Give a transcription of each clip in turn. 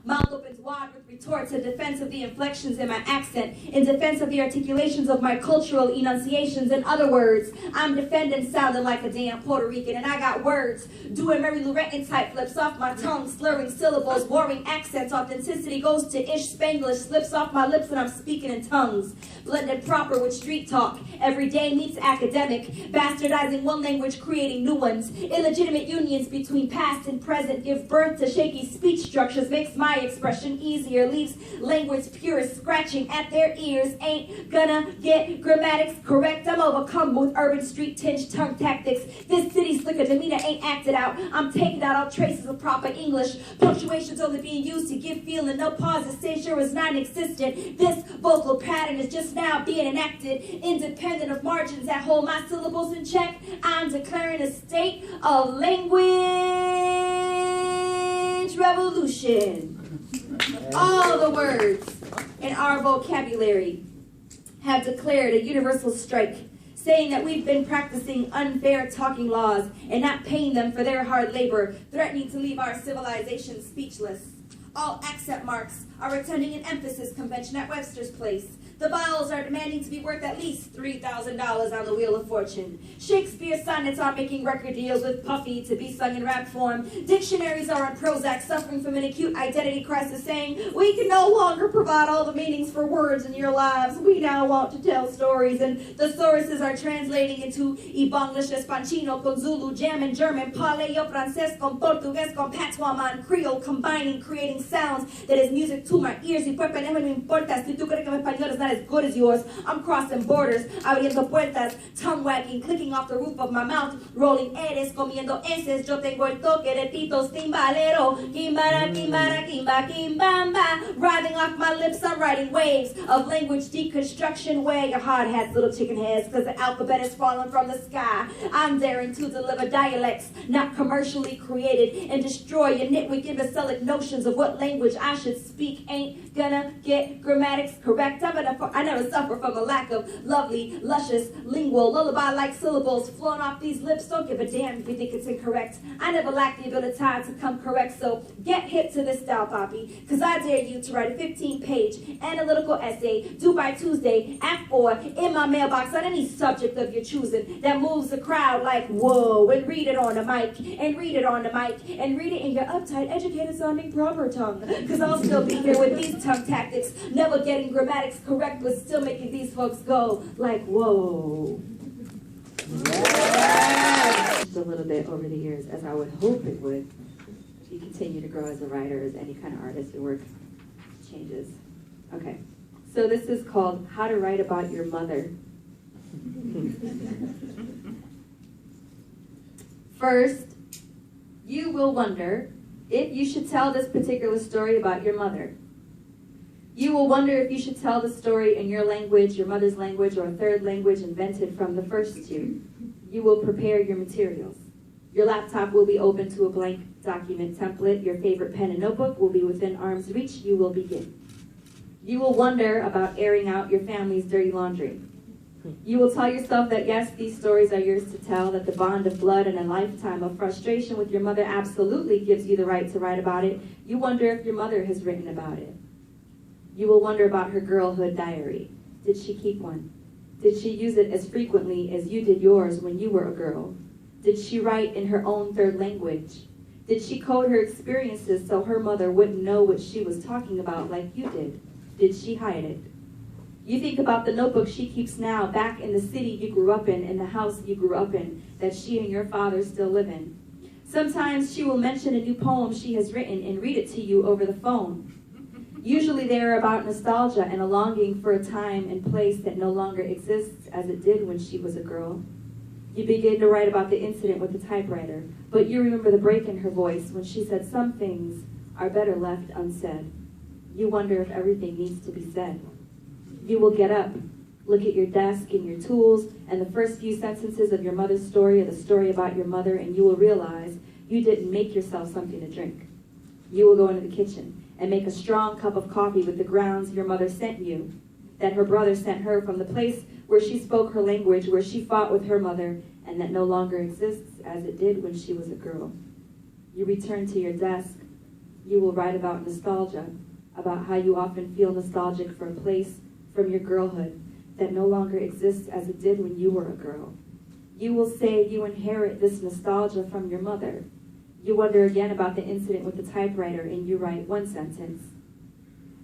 Mouth opens wide with retorts in defense of the inflections in my accent, in defense of the articulations of my cultural enunciations. In other words, I'm defending sounding like a damn Puerto Rican, and I got words doing Mary Lou Retton type flips off my tongue, slurring syllables, warring accents. Authenticity goes to ish Spanglish, slips off my lips, and I'm speaking in tongues, blended proper with street talk. Every day meets academic, bastardizing one language, creating new ones. Illegitimate unions between past and present give birth to shaky speech structures, makes my expression easier, leaves language purists scratching at their ears. Ain't gonna get grammatics correct. I'm overcome with urban street tinged tongue tactics. This city's slicker demeanor ain't acted out. I'm taking out all traces of proper English. Punctuation's only being used to give feeling. No pauses, seizure is non-existent. This vocal pattern is just now being enacted, independent of margins that hold my syllables in check. I'm declaring a state of language revolution. All the words in our vocabulary have declared a universal strike, saying that we've been practicing unfair talking laws and not paying them for their hard labor, threatening to leave our civilization speechless. All accent marks are attending an emphasis convention at Webster's Place. The vowels are demanding to be worth at least $3,000 on the Wheel of Fortune. Shakespeare's sonnets are making record deals with Puffy to be sung in rap form. Dictionaries are on Prozac, suffering from an acute identity crisis, saying, we can no longer provide all the meanings for words in your lives. We now want to tell stories. And thesauruses are translating into Ebonglish, Espanchino, con Zulu, German, Paleo, Francés, con Portugués, con Patois, man, Creole, combining, creating sounds that is music to my ears. Y pues no me importa si tú crees que mi español es not as good as yours. I'm crossing borders, abriendo puertas, tongue wagging, clicking off the roof of my mouth, rolling eres, comiendo eses. Yo tengo el toque de Tito's timbalero, kimbara, kimbara, kimba, kimbamba. Writhing off my lips, I'm writing waves of language deconstruction. Wear your hard hats, little chicken heads, because the alphabet is falling from the sky. I'm daring to deliver dialects not commercially created and destroy your nitwit imbecilic notions of what language I should speak. Ain't gonna get grammatics correct. I never suffer from a lack of lovely, luscious, lingual, lullaby-like syllables flowing off these lips. Don't give a damn if you think it's incorrect. I never lack the ability to come correct, so get hip to this style, Poppy, because I dare you to write a 15-page analytical essay due by Tuesday at 4 in my mailbox on any subject of your choosing that moves the crowd like, whoa, and read it on the mic, and read it on the mic, and read it in your uptight, educated-sounding proper tongue, because I'll still be here with these tongue tactics, never getting grammatics correct, but still making these folks go like, whoa. Yeah. A little bit over the years, as I would hope it would. You continue to grow as a writer, as any kind of artist, your work changes. Okay, so this is called How to Write About Your Mother. First, you will wonder if you should tell this particular story about your mother. You will wonder if you should tell the story in your language, your mother's language, or a third language invented from the first two. You will prepare your materials. Your laptop will be open to a blank document template. Your favorite pen and notebook will be within arm's reach. You will begin. You will wonder about airing out your family's dirty laundry. You will tell yourself that yes, these stories are yours to tell, that the bond of blood and a lifetime of frustration with your mother absolutely gives you the right to write about it. You wonder if your mother has written about it. You will wonder about her girlhood diary. Did she keep one? Did she use it as frequently as you did yours when you were a girl? Did she write in her own third language? Did she code her experiences so her mother wouldn't know what she was talking about like you did? Did she hide it? You think about the notebook she keeps now, back in the city you grew up in the house you grew up in, that she and your father still live in. Sometimes she will mention a new poem she has written and read it to you over the phone. Usually they are about nostalgia and a longing for a time and place that no longer exists as it did when she was a girl. You begin to write about the incident with the typewriter, but you remember the break in her voice when she said some things are better left unsaid. You wonder if everything needs to be said. You will get up, look at your desk and your tools, and the first few sentences of your mother's story or the story about your mother, and you will realize you didn't make yourself something to drink. You will go into the kitchen and make a strong cup of coffee with the grounds your mother sent you, that her brother sent her from the place where she spoke her language, where she fought with her mother, and that no longer exists as it did when she was a girl. You return to your desk, You will write about nostalgia, about how you often feel nostalgic for a place from your girlhood that no longer exists as it did when you were a girl. You will say you inherit this nostalgia from your mother. You wonder again about the incident with the typewriter, and you write one sentence.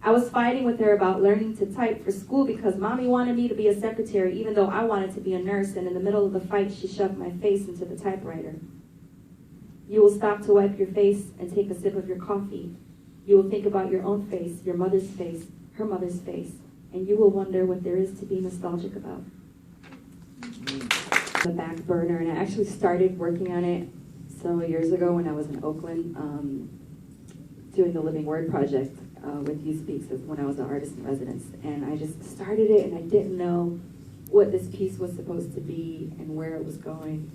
I was fighting with her about learning to type for school because mommy wanted me to be a secretary even though I wanted to be a nurse, and in the middle of the fight she shoved my face into the typewriter. You will stop to wipe your face and take a sip of your coffee. You will think about your own face, your mother's face, her mother's face, and you will wonder what there is to be nostalgic about. The back burner, and I actually started working on it several years ago when I was in Oakland, doing the Living Word project with You Speaks when I was an artist in residence. And I just started it, and I didn't know what this piece was supposed to be and where it was going.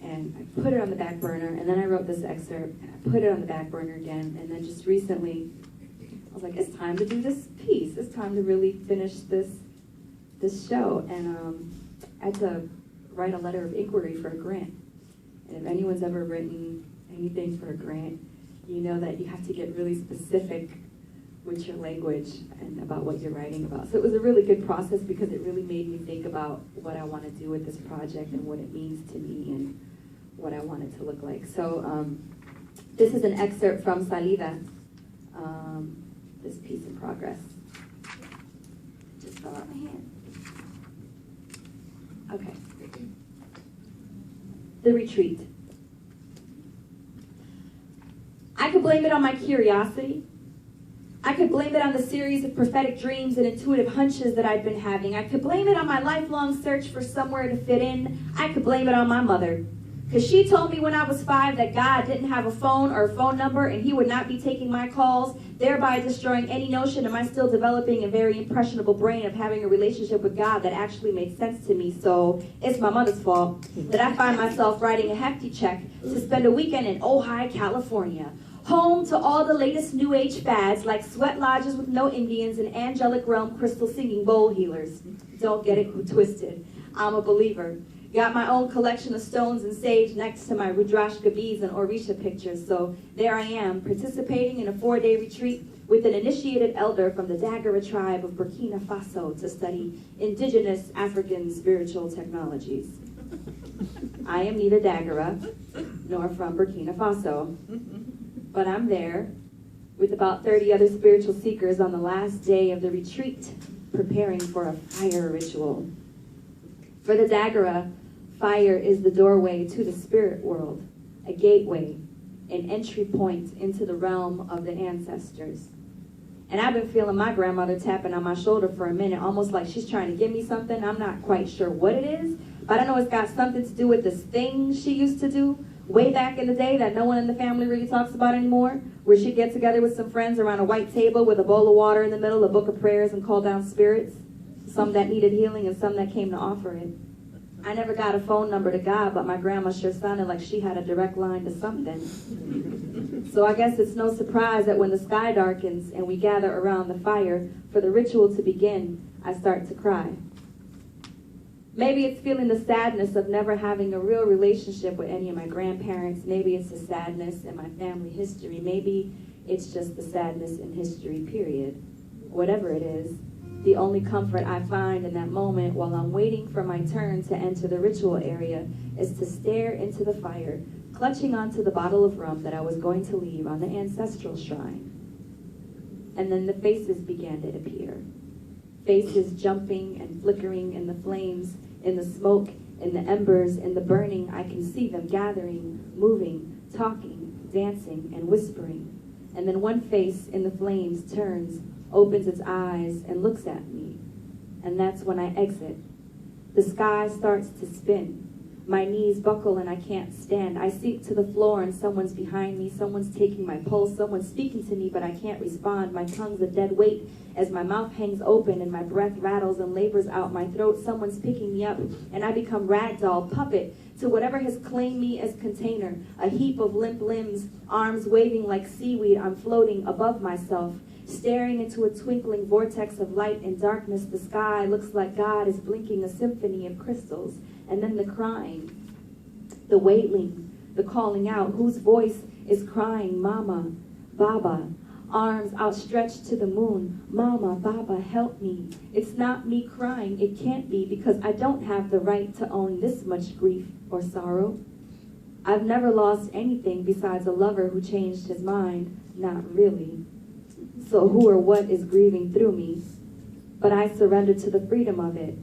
And I put it on the back burner, and then I wrote this excerpt, and I put it on the back burner again, and then just recently, I was like, it's time to do this piece. It's time to really finish this show. And I had to write a letter of inquiry for a grant. And if anyone's ever written anything for a grant, you know that you have to get really specific with your language and about what you're writing about. So it was a really good process because it really made me think about what I want to do with this project and what it means to me and what I want it to look like. So this is an excerpt from Salida, this piece in progress. Just fell out of my hand. Okay. The retreat. I could blame it on my curiosity. I could blame it on the series of prophetic dreams and intuitive hunches that I'd been having. I could blame it on my lifelong search for somewhere to fit in. I could blame it on my mother. Because she told me when I was 5 that God didn't have a phone or a phone number and he would not be taking my calls, thereby destroying any notion of my still developing and very impressionable brain of having a relationship with God that actually made sense to me. So it's my mother's fault that I find myself writing a hefty check to spend a weekend in Ojai, California, home to all the latest new age fads like sweat lodges with no Indians and angelic realm crystal singing bowl healers. Don't get it twisted. I'm a believer. Got my own collection of stones and sage next to my Rudrashka beads and Orisha pictures. So there I am, participating in a 4-day retreat with an initiated elder from the Dagara tribe of Burkina Faso to study indigenous African spiritual technologies. I am neither Dagara nor from Burkina Faso, but I'm there with about 30 other spiritual seekers on the last day of the retreat, preparing for a fire ritual. For the Dagara, fire is the doorway to the spirit world, a gateway, an entry point into the realm of the ancestors. And I've been feeling my grandmother tapping on my shoulder for a minute, almost like she's trying to give me something. I'm not quite sure what it is, but I know it's got something to do with this thing she used to do way back in the day that no one in the family really talks about anymore, where she'd get together with some friends around a white table with a bowl of water in the middle, a book of prayers, and call down spirits, some that needed healing and some that came to offer it. I never got a phone number to God, but my grandma sure sounded like she had a direct line to something. So I guess it's no surprise that when the sky darkens and we gather around the fire for the ritual to begin, I start to cry. Maybe it's feeling the sadness of never having a real relationship with any of my grandparents. Maybe it's the sadness in my family history. Maybe it's just the sadness in history, period. Whatever it is, the only comfort I find in that moment while I'm waiting for my turn to enter the ritual area is to stare into the fire, clutching onto the bottle of rum that I was going to leave on the ancestral shrine. And then the faces began to appear. Faces jumping and flickering in the flames, in the smoke, in the embers, in the burning. I can see them gathering, moving, talking, dancing, and whispering. And then one face in the flames turns, opens its eyes, and looks at me. And that's when I exit. The sky starts to spin. My knees buckle and I can't stand. I sink to the floor and someone's behind me. Someone's taking my pulse. Someone's speaking to me, but I can't respond. My tongue's a dead weight as my mouth hangs open and my breath rattles and labors out my throat. Someone's picking me up and I become ragdoll, puppet to whatever has claimed me as container. A heap of limp limbs, arms waving like seaweed. I'm floating above myself, staring into a twinkling vortex of light and darkness. The sky looks like God is blinking a symphony of crystals. And then the crying, the wailing, the calling out. Whose voice is crying, Mama, Baba, arms outstretched to the moon. Mama, Baba, help me. It's not me crying, it can't be, because I don't have the right to own this much grief or sorrow. I've never lost anything besides a lover who changed his mind. Not really. So who or what is grieving through me? But I surrender to the freedom of it.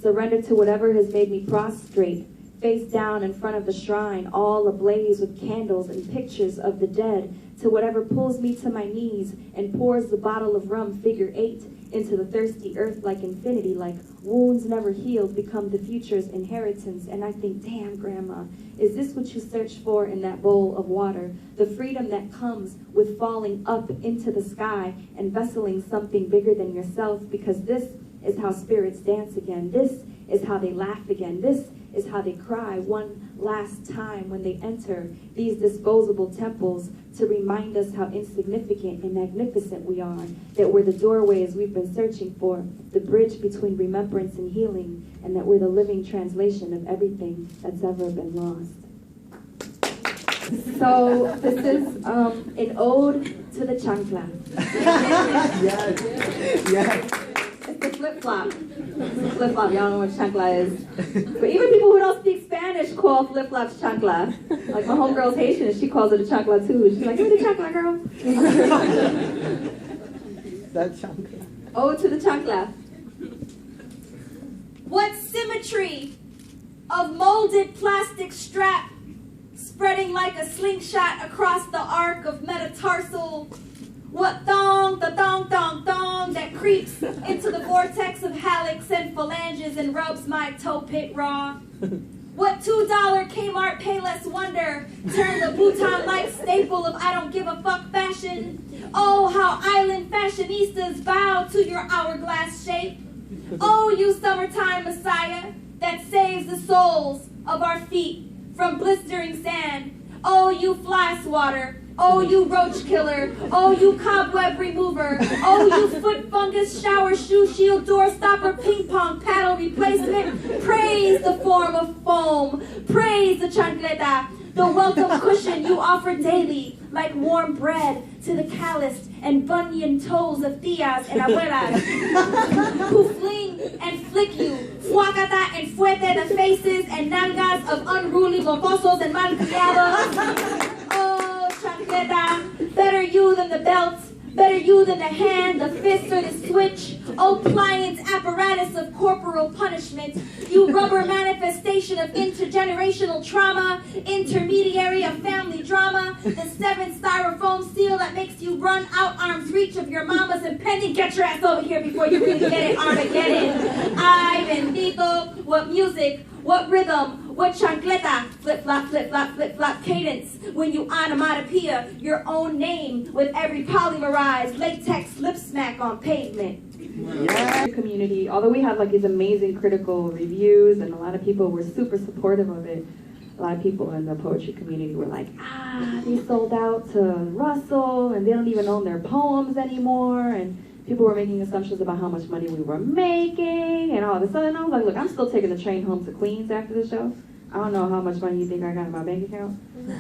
Surrender to whatever has made me prostrate, face down in front of the shrine, all ablaze with candles and pictures of the dead, to whatever pulls me to my knees and pours the bottle of rum figure 8 into the thirsty earth like infinity, like wounds never healed become the future's inheritance. And I think, damn, Grandma, is this what you search for in that bowl of water? The freedom that comes with falling up into the sky and vesseling something bigger than yourself, because this is how spirits dance again. This is how they laugh again. This is how they cry one last time when they enter these disposable temples, to remind us how insignificant and magnificent we are, that we're the doorways we've been searching for, the bridge between remembrance and healing, and that we're the living translation of everything that's ever been lost. So this is an ode to the chancla. Yes. It's the flip-flop. Flip-flop, y'all know what chancla is. But even people who don't speak Spanish call flip-flops chancla. Like my homegirl's Haitian and she calls it a chancla too. She's like, give me the chancla, girl. That chancla. Ode to the chancla. What symmetry of molded plastic strap spreading like a slingshot across the arc of metatarsal. What thong, the thong, thong, thong that creeps into the vortex of hallux and phalanges and rubs my toe pit raw. What $2 Kmart Payless wonder turned the Bhutan-like staple of I don't give a fuck fashion. Oh, how island fashionistas bow to your hourglass shape. Oh, you summertime messiah that saves the soles of our feet from blistering sand. Oh, you fly swatter. Oh, you roach killer. Oh, you cobweb remover. Oh, you foot fungus shower shoe shield door stopper ping pong paddle replacement. Praise the form of foam. Praise the chancleta, the welcome cushion you offer daily, like warm bread to the calloused and bunion toes of tias and abuelas, who fling and flick you, fuacata and fuete the faces and nalgas of unruly mocosos and malcriados. Oh, chancleta, better you than the belt, better you than the hand, the fist, or the switch. Oh, pliant apparatus of corporal punishment, you rubber manifestation of intergenerational trauma, intermediary of family drama, the 7th styrofoam seal that makes you run out arm's reach of your mama's impending get your ass over here before you really get it, Armageddon. Ay, bendito, what music, what rhythm, what chancleta, flip-flop, flip-flop, flip-flop cadence, when you onomatopoeia your own name with every polymerized latex lip smack on pavement. Yeah. Community, although we have like these amazing critical reviews and a lot of people were super supportive of it, a lot of people in the poetry community were like, they sold out to Russell and they don't even own their poems anymore, and people were making assumptions about how much money we were making and all this other. And I was like, look, I'm still taking the train home to Queens after the show. I don't know how much money you think I got in my bank account,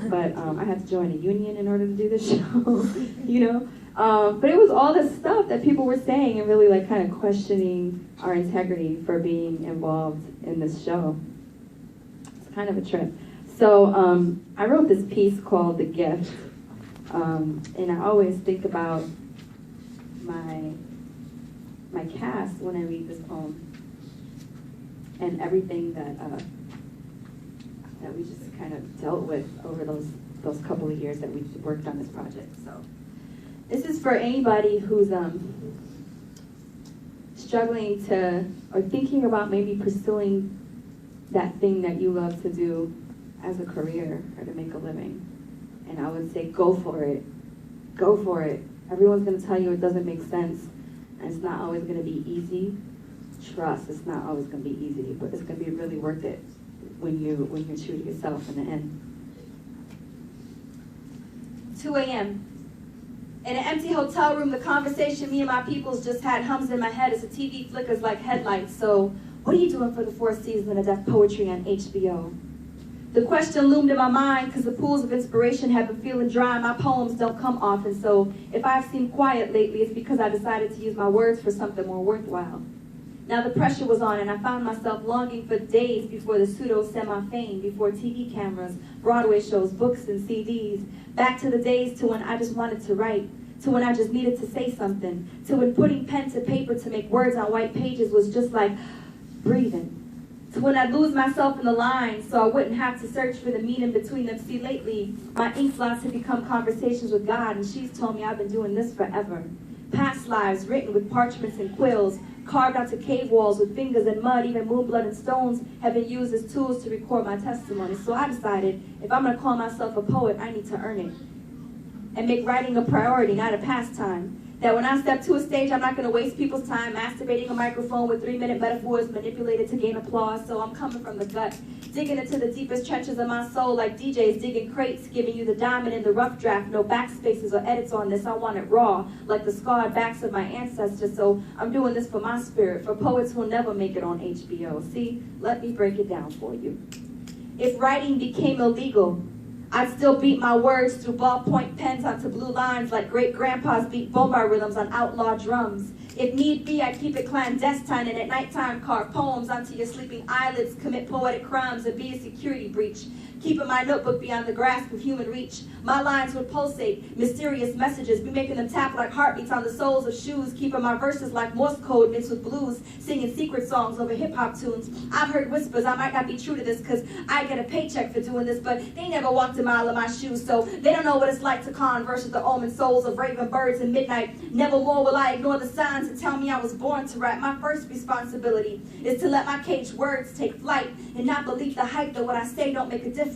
but I had to join a union in order to do this show, you know? But it was all this stuff that people were saying and really like kind of questioning our integrity for being involved in this show. It's kind of a trip. So I wrote this piece called The Gift, and I always think about my cast when I read this poem and everything that we just kind of dealt with over those couple of years that we worked on this project. So this is for anybody who's struggling to or thinking about maybe pursuing that thing that you love to do as a career or to make a living. And I would say go for it. Go for it. Everyone's going to tell you it doesn't make sense, and it's not always going to be easy. Trust, it's not always going to be easy, but it's going to be really worth it when you're true to yourself in the end. 2 a.m. In an empty hotel room, the conversation me and my peoples just had hums in my head as the TV flickers like headlights. So, what are you doing for the 4th season of Deaf Poetry on HBO? The question loomed in my mind because the pools of inspiration have been feeling dry. My poems don't come often, so if I've seemed quiet lately, it's because I decided to use my words for something more worthwhile. Now the pressure was on, and I found myself longing for days before the pseudo-semi-fame, before TV cameras, Broadway shows, books, and CDs. Back to the days to when I just wanted to write, to when I just needed to say something, to when putting pen to paper to make words on white pages was just like breathing. To when I'd lose myself in the lines so I wouldn't have to search for the meaning between them. See, lately, my ink blots have become conversations with God, and she's told me I've been doing this forever. Past lives written with parchments and quills, carved onto cave walls with fingers and mud, even moon blood and stones have been used as tools to record my testimony. So I decided, if I'm going to call myself a poet, I need to earn it. And make writing a priority, not a pastime. That when I step to a stage, I'm not going to waste people's time masturbating a microphone with 3-minute metaphors manipulated to gain applause. So I'm coming from the gut, digging into the deepest trenches of my soul like DJs digging crates, giving you the diamond in the rough draft. No backspaces or edits on this. I want it raw, like the scarred backs of my ancestors. So I'm doing this for my spirit, for poets who'll never make it on HBO. See, let me break it down for you. If writing became illegal, I'd still beat my words through ballpoint pens onto blue lines like great-grandpas beat bomba rhythms on outlaw drums. If need be, I'd keep it clandestine and at nighttime carve poems onto your sleeping eyelids, commit poetic crimes, and be a security breach. Keeping my notebook beyond the grasp of human reach. My lines would pulsate, mysterious messages, be making them tap like heartbeats on the soles of shoes, keeping my verses like Morse code mixed with blues, singing secret songs over hip-hop tunes. I've heard whispers, I might not be true to this because I get a paycheck for doing this, but they never walked a mile in my shoes, so they don't know what it's like to converse with the omen souls of raven birds in midnight. Never more will I ignore the signs that tell me I was born to rap. My first responsibility is to let my caged words take flight and not believe the hype that what I say don't make a difference.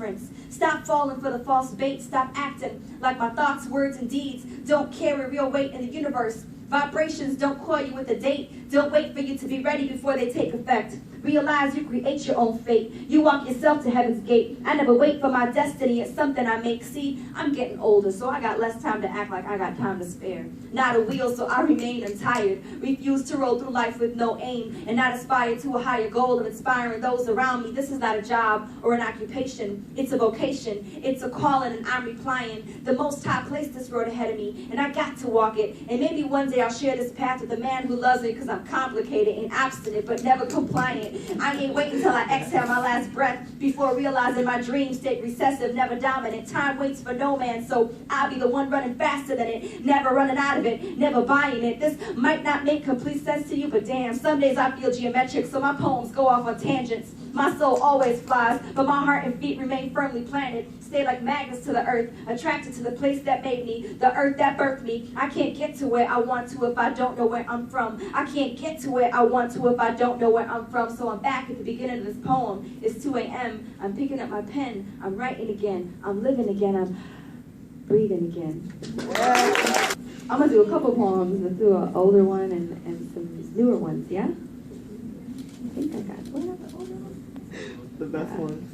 Stop falling for the false bait. Stop acting like my thoughts, words, and deeds don't carry real weight in the universe. Vibrations don't call you with a date. Don't wait for you to be ready before they take effect. Realize you create your own fate. You walk yourself to heaven's gate. I never wait for my destiny. It's something I make. See, I'm getting older, so I got less time to act like I got time to spare. Not a wheel, so I remain untired. Refuse to roll through life with no aim and not aspire to a higher goal of inspiring those around me. This is not a job or an occupation. It's a vocation. It's a calling, and I'm replying. The Most High placed this road ahead of me, and I got to walk it. And maybe one day I'll share this path with the man who loves me because I'm complicated and obstinate, but never compliant. I ain't waiting till I exhale my last breath before realizing my dream state recessive, never dominant. Time waits for no man, so I'll be the one running faster than it, never running out of it, never buying it. This might not make complete sense to you, but damn, some days I feel geometric, so my poems go off on tangents. My soul always flies, but my heart and feet remain firmly planted. Stay like magnets to the earth, attracted to the place that made me, the earth that birthed me. I can't get to where I want to if I don't know where I'm from. I can't get to where I want to if I don't know where I'm from. So I'm back at the beginning of this poem. It's 2 a.m. I'm picking up my pen. I'm writing again. I'm living again. I'm breathing again. I'm going to do a couple poems. Let's do an older one and some newer ones, yeah? I think I got one of the older ones. The best one.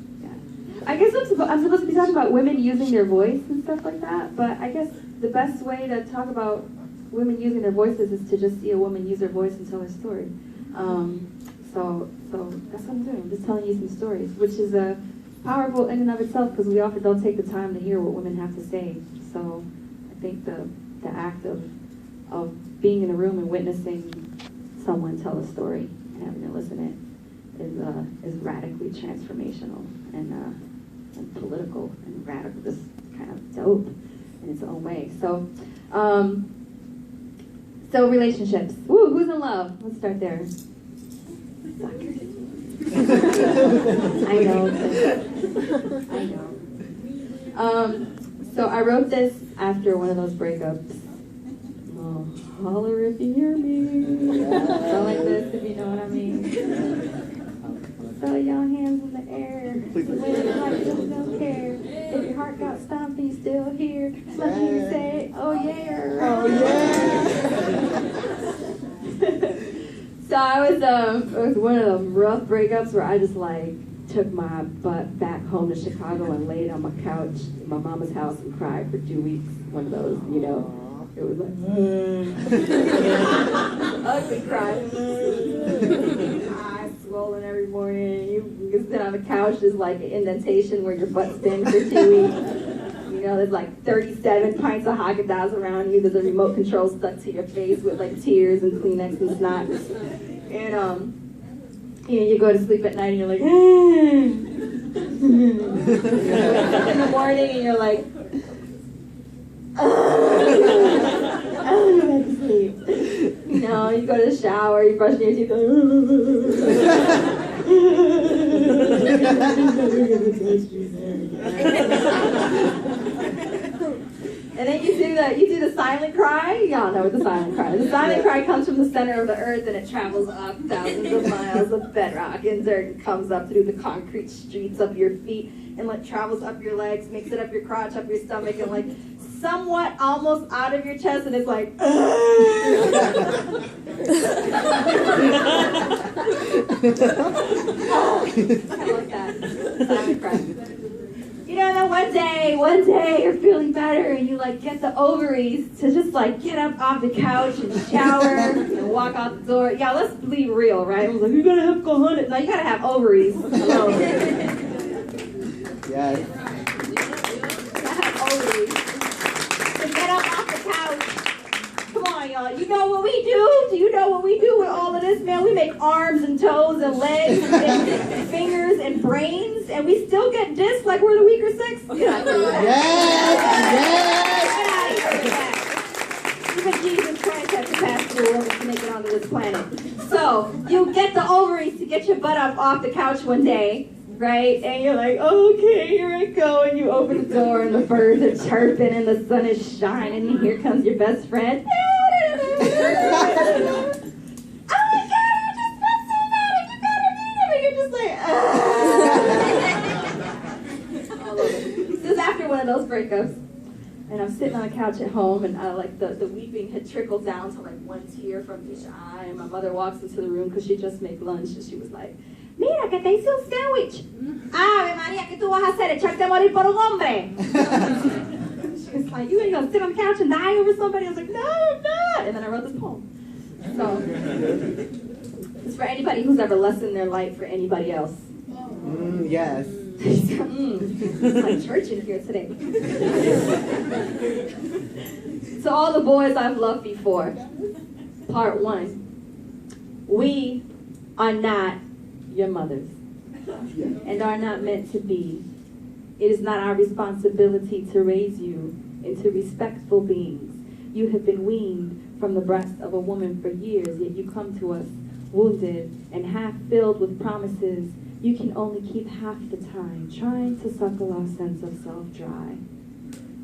I guess I'm supposed to be talking about women using their voice and stuff like that, but I guess the best way to talk about women using their voices is to just see a woman use her voice and tell her story. So that's what I'm doing. I'm just telling you some stories, which is powerful in and of itself because we often don't take the time to hear what women have to say. So I think the act of being in a room and witnessing someone tell a story and having to listen to it is radically transformational and political and radical, just kind of dope in its own way. So relationships. Woo, who's in love? Let's start there. I know. So I wrote this after one of those breakups. Oh, holler if you hear me. Go like this if you know what I mean. Throw your hands in the air. When your heart don't care. If your heart got stomped and you still here, let me say, oh yeah. Oh yeah. So it was one of those rough breakups where I just like took my butt back home to Chicago and laid on my couch in my mama's house and cried for 2 weeks. One of those, you know. It was like ugly cry. Eyes swollen. rolling every morning. You can sit on the couch, there's like an indentation where your butt's been for 2 weeks. You know, there's like 37 pints of Haagen-Dazs around you. There's a remote control stuck to your face with like tears and Kleenex and snot. And you go to sleep at night and you're like, in the morning and you're like, I don't know how to sleep. You know, you go to the shower, you brush your teeth, and then you do the silent cry. Y'all know what the silent cry is. The silent cry comes from the center of the earth and it travels up thousands of miles of bedrock and dirt and comes up through the concrete streets of your feet and like travels up your legs, makes it up your crotch, up your stomach, and like somewhat almost out of your chest, and it's like kind of like that. Silent cry. You know, then one day you're feeling better and you like get the ovaries to just like get up off the couch and shower and walk out the door. Yeah, let's be real, right? I was like, you gotta have cojones. No, you gotta have ovaries. Hello. Yes. You gotta have ovaries to get up off the couch. Come on, y'all. You know what we do? Do you know what we do with all of this, man? We make arms and toes and legs and fingers and brains, and we still get dissed like we're the weaker sex. Get out of here. Yes. Even Jesus Christ had to pass through the woman to make it onto this planet. So you get the ovaries to get your butt up off the couch one day, right? And you're like, okay, here I go. And you open the door and the birds are chirping and the sun is shining and here comes your best friend. Oh my God, I just met somebody. You gotta meet him. And you're just like, all over. This is after one of those breakups. And I'm sitting on the couch at home, and like the weeping had trickled down to like one tear from each eye. And my mother walks into the room because she just made lunch, and she was like, "Mira, que te hice un sandwich. Ave María, ¿qué tú vas a hacer? Echarte a morir por un hombre." She was like, "You ain't gonna sit on the couch and die over somebody?" I was like, "No, I'm not." And then I wrote this poem. So it's for anybody who's ever lessened their light for anybody else. Yes. It's like church in here today. To all the boys I've loved before, part 1. We are not your mothers and are not meant to be. It is not our responsibility to raise you into respectful beings. You have been weaned from the breast of a woman for years, yet you come to us wounded and half filled with promises you can only keep half the time, trying to suckle our sense of self dry.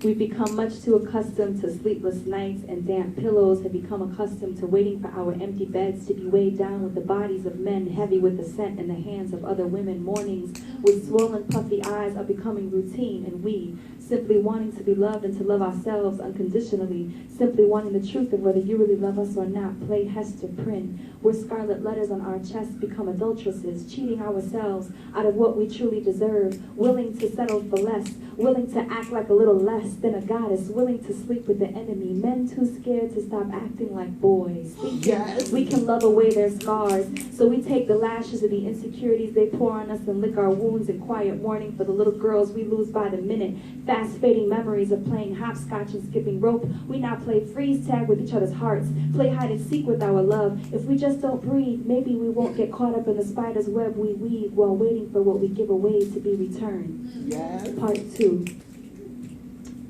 We've become much too accustomed to sleepless nights and damp pillows, have become accustomed to waiting for our empty beds to be weighed down with the bodies of men, heavy with the scent in the hands of other women. Mornings with swollen, puffy eyes are becoming routine, and we, simply wanting to be loved and to love ourselves unconditionally, simply wanting the truth of whether you really love us or not, play Hester Prynne, where scarlet letters on our chests become adulteresses, cheating ourselves out of what we truly deserve, willing to settle for less, willing to act like a little less than a goddess, willing to sleep with the enemy, men too scared to stop acting like boys, thinking we can love away their scars, so we take the lashes of the insecurities they pour on us and lick our wounds in quiet mourning for the little girls we lose by the minute, fast fading memories of playing hopscotch and skipping rope. We now play freeze tag with each other's hearts, play hide and seek with our love. If we just don't breathe, maybe we won't get caught up in the spider's web we weave while waiting for what we give away to be returned. Yes. Part 2.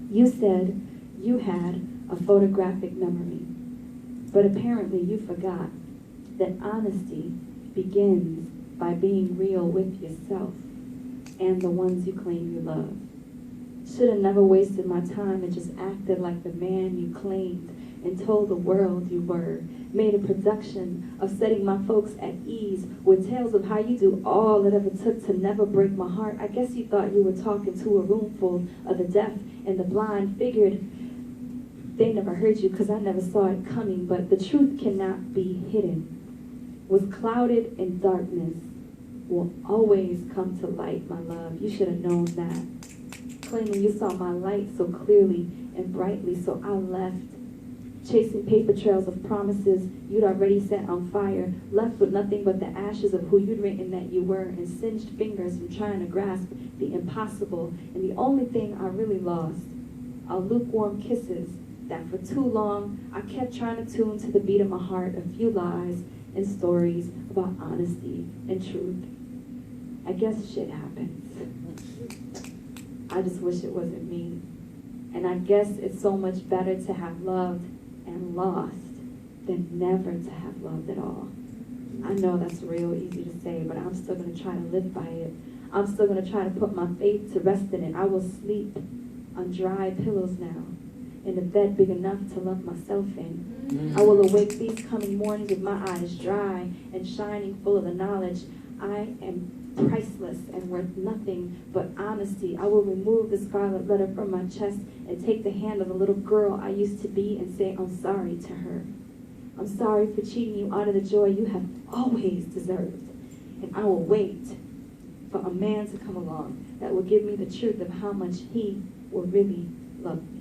You said you had a photographic memory, but apparently you forgot that honesty begins by being real with yourself and the ones you claim you love. Should have never wasted my time and just acted like the man you claimed and told the world you were. Made a production of setting my folks at ease with tales of how you do all it ever took to never break my heart. I guess you thought you were talking to a room full of the deaf and the blind. Figured they never heard you because I never saw it coming, but the truth cannot be hidden. Was clouded in darkness will always come to light, my love. You should have known that. Claiming you saw my light so clearly and brightly, so I left. chasing paper trails of promises you'd already set on fire, left with nothing but the ashes of who you'd written that you were, and singed fingers from trying to grasp the impossible. And the only thing I really lost are lukewarm kisses that for too long I kept trying to tune to the beat of my heart, a few lies and stories about honesty and truth. I guess shit happens. I just wish it wasn't me. And I guess it's so much better to have loved and lost than never to have loved at all. I know that's real easy to say, but I'm still going to try to live by it. I'm still going to try to put my faith to rest in it. I will sleep on dry pillows now, in a bed big enough to love myself in. I will awake these coming mornings with my eyes dry and shining full of the knowledge I am priceless and worth nothing but honesty. I will remove the scarlet letter from my chest and take the hand of the little girl I used to be and say I'm sorry to her. I'm sorry for cheating you out of the joy you have always deserved. And I will wait for a man to come along that will give me the truth of how much he will really love me.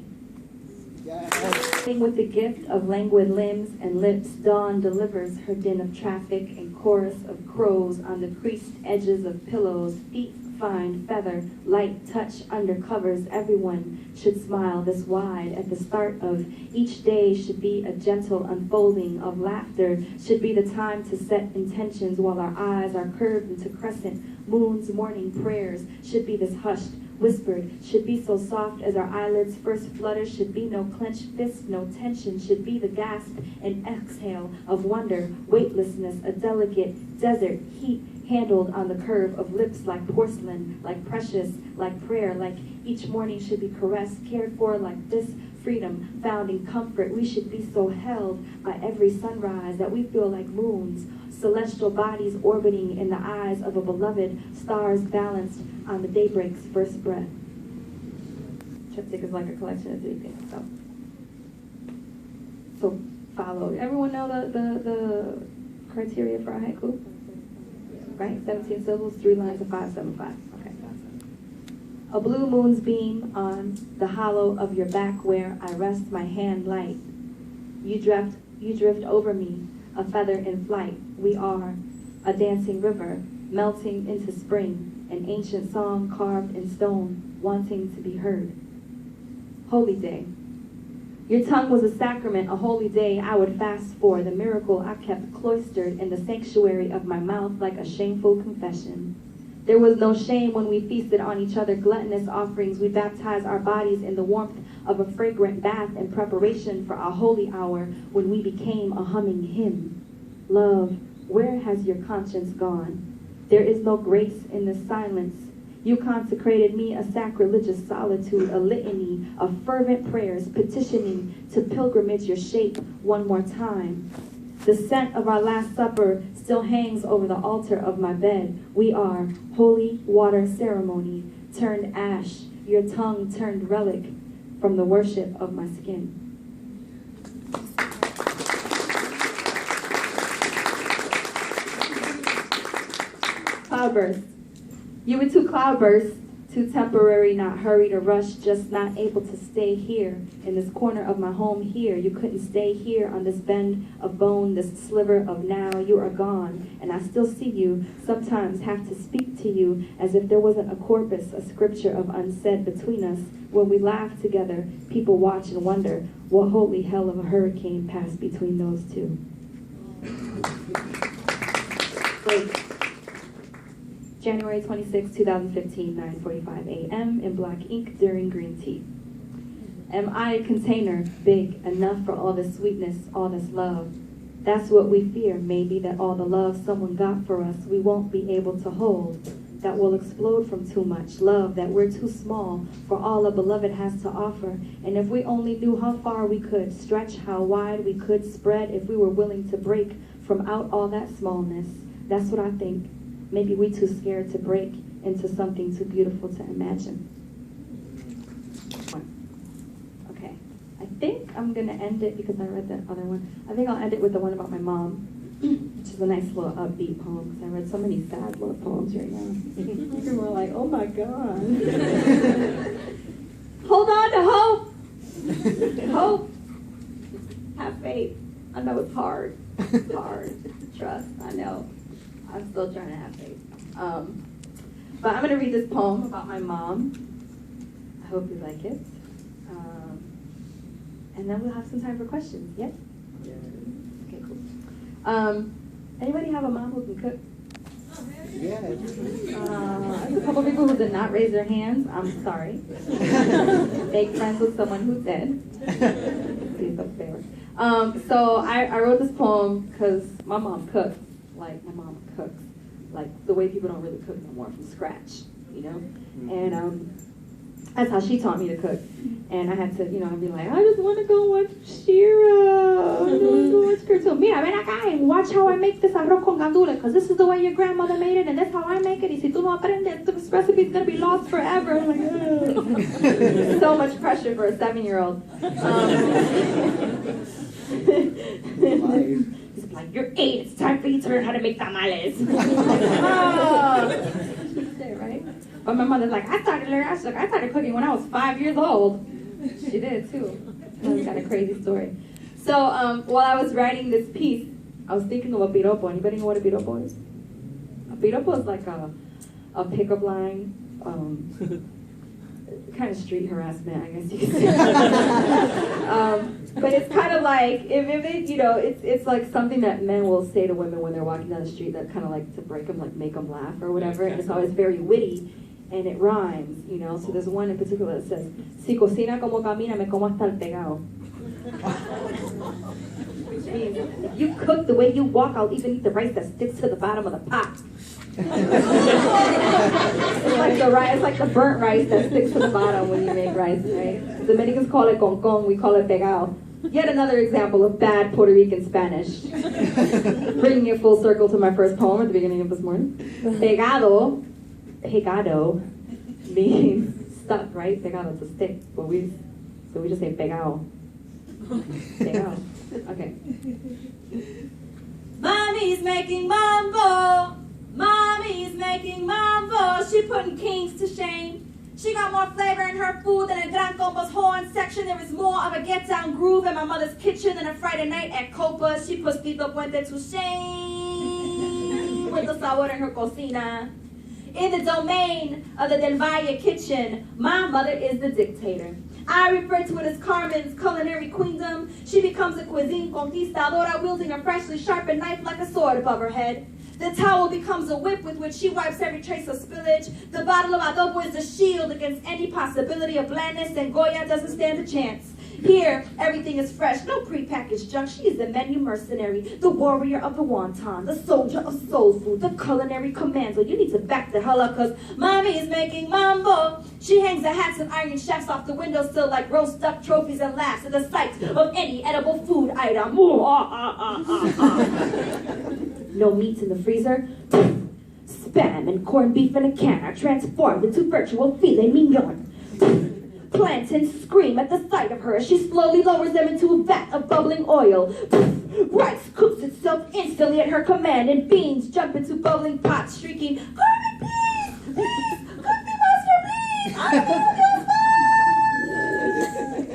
With the gift of languid limbs and lips, dawn delivers her din of traffic and chorus of crows on the creased edges of pillows. Feet find feather, light touch under covers. Everyone should smile this wide at the start of each day. Should be a gentle unfolding of laughter. Should be the time to set intentions while our eyes are curved into crescent moons. Morning prayers should be this hushed whispered, should be so soft as our eyelids first flutter. Should be no clenched fist, no tension. Should be the gasp and exhale of wonder, weightlessness, a delicate desert heat handled on the curve of lips like porcelain, like precious, like prayer. Like each morning should be caressed, cared for like this. Freedom found in comfort. We should be so held by every sunrise that we feel like moons, celestial bodies orbiting in the eyes of a beloved, stars balanced on the daybreak's first breath. Triptych is like a collection of 3 things. So follow. Everyone know the criteria for a haiku? Right? 17 syllables, 3 lines of 575. Okay. A blue moon's beam on the hollow of your back where I rest my hand light. You drift over me, a feather in flight. We are a dancing river, melting into spring, an ancient song carved in stone, wanting to be heard. Holy day. Your tongue was a sacrament, a holy day I would fast for, the miracle I kept cloistered in the sanctuary of my mouth like a shameful confession. There was no shame when we feasted on each other, gluttonous offerings. We baptized our bodies in the warmth of a fragrant bath in preparation for our holy hour when we became a humming hymn. Love, where has your conscience gone? There is no grace in this silence. You consecrated me a sacrilegious solitude, a litany of fervent prayers, petitioning to pilgrimage your shape one more time. The scent of our Last Supper still hangs over the altar of my bed. We are holy water ceremony turned ash, your tongue turned relic from the worship of my skin. Cloudburst. You were too cloudburst, too temporary, not hurried or rushed, just not able to stay here in this corner of my home here. You couldn't stay here on this bend of bone, this sliver of now. You are gone, and I still see you, sometimes have to speak to you as if there wasn't a corpus, a scripture of unsaid between us. When we laugh together, people watch and wonder what holy hell of a hurricane passed between those two. Break. January 26, 2015, 9:45 a.m. in black ink during green tea. Am I a container big enough for all this sweetness, all this love? That's what we fear, maybe, that all the love someone got for us we won't be able to hold, that will explode from too much love, that we're too small for all a beloved has to offer. And if we only knew how far we could stretch, how wide we could spread, if we were willing to break from out all that smallness. That's what I think. Maybe we're too scared to break into something too beautiful to imagine. Okay, I think I'm gonna end it because I read that other one. I think I'll end it with the one about my mom, which is a nice little upbeat poem because I read so many sad little poems right now. People were like, oh my God. Hold on to hope. Hope have faith. I know it's hard. It's hard. Trust. I know. I'm still trying to have faith. But I'm going to read this poem about my mom. I hope you like it. And then we'll have some time for questions. Yes? Okay, cool. Anybody have a mom who can cook? Yes. There's a couple people who did not raise their hands. I'm sorry. Make friends with someone who did. Please don't say it. So I wrote this poem because my mom cooks. Like, my mom cooks. Like, the way people don't really cook no more, from scratch, you know? And that's how she taught me to cook. And I had to, you know, I'd be like, I just want to go watch Shira. I just want to go watch cartoon. Mira, ven acá and watch how I make this arroz con gandules, because this is the way your grandmother made it, and that's how I make it. Y si tú no aprendes, this recipe's going to be lost forever. I'm like, so much pressure for a 7-year-old. He's like, you're 8, it's time for you to learn how to make tamales. Right? But my mother's like, I started cooking when I was 5 years old. She did too. That's kind of crazy story. So while I was writing this piece, I was thinking of a piropo. Anybody know what a piropo is? A piropo is like a pickup line, kind of street harassment, I guess you could say. But it's kind of like, if it, you know, it's like something that men will say to women when they're walking down the street, that kind of like to break them, like make them laugh or whatever. And it's always very witty. And it rhymes, you know, so there's one in particular that says, Si cocina como camina, me como hasta el pegado. Which means, if you cook the way you walk, I'll even eat the rice that sticks to the bottom of the pot. It's like the burnt rice that sticks to the bottom when you make rice, right? Dominicans call it con, we call it pegado. Yet another example of bad Puerto Rican Spanish. Bringing it full circle to my first poem at the beginning of this morning. Pegado means stuck, right? Pegado to stick. So we just say pegado. Pegado. Okay. Mommy's making mambo. Mommy's making mambo. She putting kings to shame. She got more flavor in her food than a Gran Combo's horn section. There is more of a get-down groove in my mother's kitchen than a Friday night at Copa's. She puts Tito Puente to shame with the sabor in her cocina. In the domain of the Del Valle kitchen, my mother is the dictator. I refer to it as Carmen's culinary queendom. She becomes a cuisine conquistadora, wielding a freshly sharpened knife like a sword above her head. The towel becomes a whip with which she wipes every trace of spillage. The bottle of adobo is a shield against any possibility of blandness, and Goya doesn't stand a chance. Here, everything is fresh, no prepackaged junk. She is the menu mercenary, the warrior of the wonton, the soldier of soul food, the culinary commando. You need to back the hell up, because mommy is making mambo. She hangs the hats of iron chefs off the windowsill like roast duck trophies and laughs at the sight of any edible food item. No meats in the freezer. Spam and corned beef in a can are transformed into virtual filet mignon. Plantains scream at the sight of her as she slowly lowers them into a vat of bubbling oil. Rice cooks itself instantly at her command, and beans jump into bubbling pots, shrieking, Carmen, please! Please! Cook me, master, please! I want this